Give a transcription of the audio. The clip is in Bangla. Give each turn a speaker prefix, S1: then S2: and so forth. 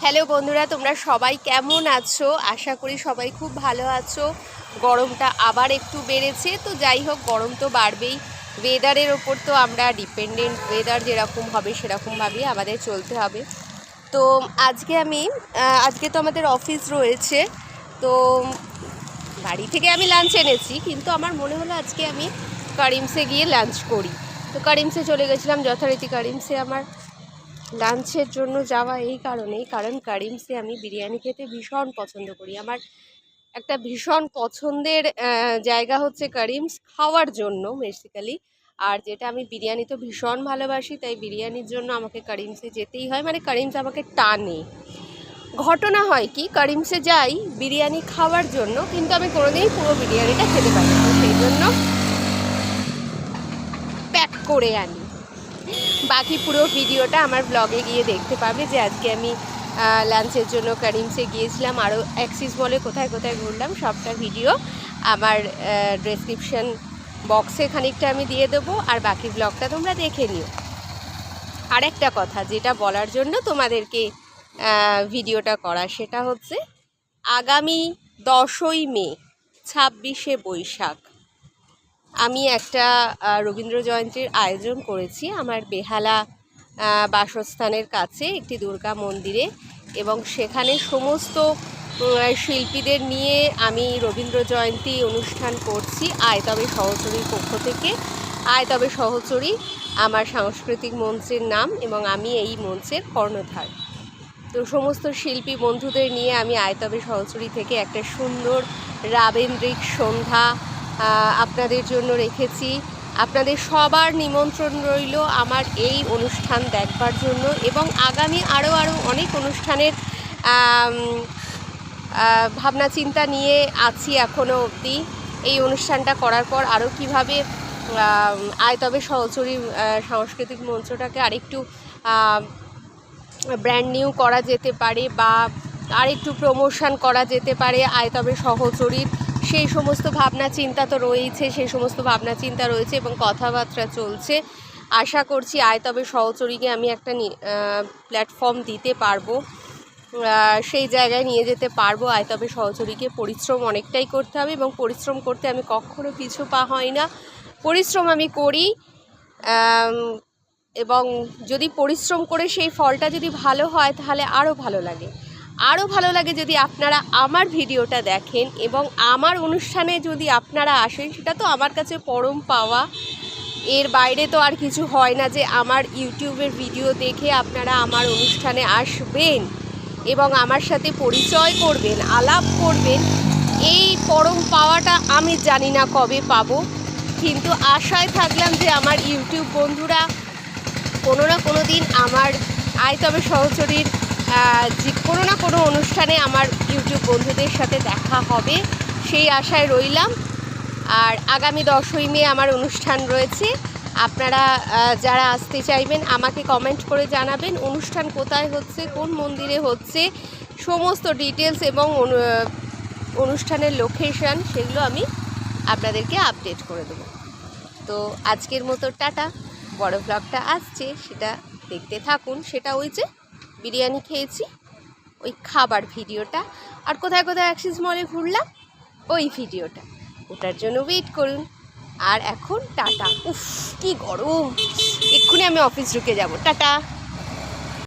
S1: হ্যালো বন্ধুরা, তোমরা সবাই কেমন আছো? আশা করি সবাই খুব ভালো আছো। গরমটা আবার একটু বেড়েছে, তো যাই হোক, গরম তো বাড়বেই। ওয়েদারের ওপর তো আমরা ডিপেন্ডেন্ট, ওয়েদার যেরকম হবে সেরকমভাবেই আমাদের চলতে হবে। তো আজকে তো আমাদের অফিস রয়েছে, তো বাড়ি থেকে আমি লাঞ্চ এনেছি, কিন্তু আমার মনে হলো আজকে আমি কারিমসে গিয়ে লাঞ্চ করি। তো কারিমসে চলে গেছিলাম। যথারীতি কারিমসে আমার লাঞ্চের জন্য যাওয়া এই কারণেই, কারণ কারিমসে আমি বিরিয়ানি খেতে ভীষণ পছন্দ করি। আমার একটা ভীষণ পছন্দের জায়গা হচ্ছে কারিমস, খাওয়ার জন্য বেসিক্যালি। আর যেটা আমি বিরিয়ানি তো ভীষণ ভালোবাসি, তাই বিরিয়ানির জন্য আমাকে কারিমসে যেতেই হয়, মানে কারিমস আমাকে টানে। ঘটনা হয় কি, কারিমসে যাই বিরিয়ানি খাওয়ার জন্য, কিন্তু আমি কোনোদিনই পুরো বিরিয়ানিটা খেতে পারি না, সেই জন্য প্যাক করে আনি। বাকি পুরো ভিডিওটা আমার ব্লগে গিয়ে দেখতে পাবে যে আজকে আমি লাঞ্চের জন্য কারিমসে গিয়েছিলাম, আরও অ্যাক্সিস মলে কোথায় কোথায় ঘুরলাম, সবটা ভিডিও আমার ডেসক্রিপশন বক্সে খানিকটা আমি দিয়ে দেবো, আর বাকি ব্লগটা তোমরা দেখে নিও। আরেকটা কথা যেটা বলার জন্য তোমাদেরকে ভিডিওটা করা, সেটা হচ্ছে আগামী 10ই মে 26শে বৈশাখ আমি একটা রবীন্দ্র জয়ন্তীর আয়োজন করেছি আমার বেহালা বাসস্থানের কাছে একটি দুর্গা মন্দিরে, এবং সেখানে সমস্ত শিল্পীদের নিয়ে আমি রবীন্দ্র জয়ন্তী অনুষ্ঠান করছি আয় তবে সহচরীর পক্ষ থেকে। আয় তবে সহচরী আমার সাংস্কৃতিক মঞ্চের নাম, এবং আমি এই মঞ্চের কর্ণধার। তো সমস্ত শিল্পী বন্ধুদের নিয়ে আমি আয় তবে সহচরী থেকে একটা সুন্দর রাবেন্দ্রিক সন্ধ্যা আপনাদের জন্য রেখেছি। আপনাদের সবার নিমন্ত্রণ রইল আমার এই অনুষ্ঠান দেখবার জন্য, এবং আগামী আরও অনেক অনুষ্ঠানের ভাবনা চিন্তা নিয়ে আছি এখনও অবধি। এই অনুষ্ঠানটা করার পর আরও কীভাবে আয় তবে সহচরী সাংস্কৃতিক মঞ্চটাকে আরেকটু ব্র্যান্ড নিউ করা যেতে পারে, বা আরেকটু প্রমোশন করা যেতে পারে আয় তবে সহচরীর, সেই সমস্ত ভাবনা চিন্তা তো রয়েছে, সেই সমস্ত ভাবনা চিন্তা রয়েছে এবং কথাবার্তা চলছে। আশা করছি আয় তবে সহচরীকে আমি একটা প্ল্যাটফর্ম দিতে পারবো, সেই জায়গায় নিয়ে যেতে পারবো। আয় তবে সহচরীকে পরিশ্রম অনেকটাই করতে হবে, এবং পরিশ্রম করতে আমি কখনো পিছু পা হয় না, পরিশ্রম আমি করি। এবং যদি পরিশ্রম করে সেই ফলটা যদি ভালো হয়, তাহলে আরও ভালো লাগে যদি আপনারা আমার ভিডিওটা দেখেন এবং আমার অনুষ্ঠানে যদি আপনারা আসেন, সেটা তো আমার কাছে পরম পাওয়া। এর বাইরে তো আর কিছু হয় না যে আমার ইউটিউবের ভিডিও দেখে আপনারা আমার অনুষ্ঠানে আসবেন এবং আমার সাথে পরিচয় করবেন, আলাপ করবেন। এই পরম পাওয়াটা আমি জানি না কবে পাবো, কিন্তু আশায় থাকলাম যে আমার ইউটিউব বন্ধুরা কোনো না কোনো দিন আমার আয় তবে সহচরীর যে কোনো না কোনো অনুষ্ঠানে আমার ইউটিউব বন্ধুদের সাথে দেখা হবে, সেই আশায় রইলাম। আর আগামী 10ই মে আমার অনুষ্ঠান রয়েছে। আপনারা যারা আসতে চাইবেন আমাকে কমেন্ট করে জানাবেন অনুষ্ঠান কোথায় হচ্ছে, কোন মন্দিরে হচ্ছে, সমস্ত ডিটেলস এবং অনুষ্ঠানের লোকেশন, সেগুলো আমি আপনাদেরকে আপডেট করে দেবো। তো আজকের মতো টাটা। বড় ব্লগটা আসছে, সেটা দেখতে থাকুন। সেটা ওই যে বিরিয়ানি খেয়েছি ওই খাবার ভিডিওটা, আর কোথায় কোথায় অ্যাক্সিস মলে ঘুরলাম ওই ভিডিওটা, ওটার জন্য ওয়েট করুন। আর এখন টাটা। উফ কি গরম, এক্ষুনি আমি অফিস ঢুকে যাব। টাটা।